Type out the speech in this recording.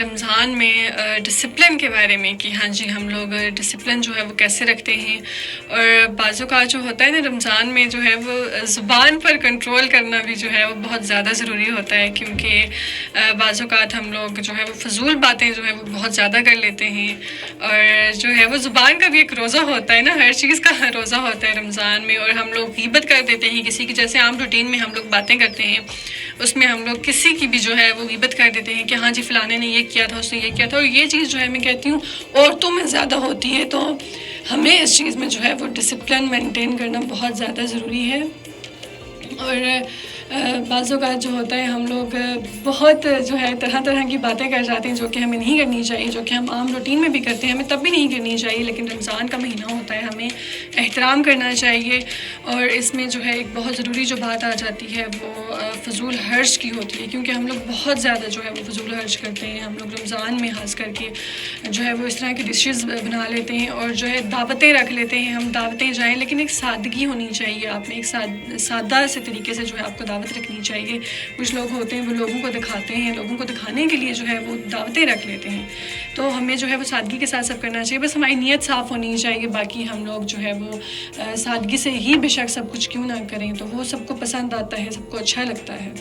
رمضان میں ڈسپلن کے بارے میں کہ ہاں جی ہم لوگ ڈسپلن جو ہے وہ کیسے رکھتے ہیں، اور بعض اوقات جو ہوتا ہے نا رمضان میں جو ہے وہ زبان پر کنٹرول کرنا بھی جو ہے وہ بہت زیادہ ضروری ہوتا ہے، کیونکہ بعض اوقات ہم لوگ جو ہے وہ فضول باتیں جو ہے وہ بہت زیادہ کر لیتے ہیں، اور جو ہے وہ زبان کا بھی ایک روزہ ہوتا ہے نا، ہر چیز کا روزہ ہوتا ہے رمضان میں، اور ہم لوگ غیبت کر دیتے ہیں کسی کی، جیسے عام روٹین میں ہم لوگ باتیں کرتے ہیں اس میں ہم لوگ کسی کی بھی جو ہے وہ غیبت کر دیتے ہیں کہ ہاں جی فلانے نے یہ کیا تھا، اس نے یہ کیا تھا، اور یہ چیز جو ہے میں کہتی ہوں عورتوں میں زیادہ ہوتی ہے، تو ہمیں اس چیز میں جو ہے وہ ڈسپلن مینٹین کرنا بہت زیادہ ضروری ہے۔ اور بعض اوقات جو ہوتا ہے ہم لوگ بہت جو ہے طرح طرح کی باتیں کر جاتے ہیں جو کہ ہمیں نہیں کرنی چاہیے، جو کہ ہم عام روٹین میں بھی کرتے ہیں، ہمیں تب بھی نہیں کرنی چاہیے، لیکن رمضان کا مہینہ ہوتا ہے ہمیں احترام کرنا چاہیے۔ اور اس میں جو ہے ایک بہت ضروری جو بات آ جاتی ہے وہ فضول خرچ کی ہوتی ہے، کیونکہ ہم لوگ بہت زیادہ جو ہے وہ فضول خرچ کرتے ہیں، ہم لوگ رمضان میں خاص کر کے جو ہے وہ اس طرح کی ڈشز بنا لیتے ہیں، اور جو ہے دعوتیں رکھ لیتے ہیں، ہم دعوتیں جائیں، لیکن ایک سادگی ہونی چاہیے، آپ میں ایک سادہ سے طریقے سے جو ہے آپ کو دعوت رکھنی چاہیے۔ کچھ لوگ ہوتے ہیں وہ لوگوں کو دکھاتے ہیں، لوگوں کو دکھانے کے لیے جو ہے وہ دعوتیں رکھ لیتے ہیں، تو ہمیں جو ہے وہ سادگی کے ساتھ سب کرنا چاہیے، بس ہماری نیت صاف ہونی چاہیے، باقی ہم لوگ جو ہے وہ سادگی سے ہی بے شک سب کچھ کیوں نہ کریں، تو وہ سب کو پسند آتا ہے، سب کو اچھا لگتا ہے۔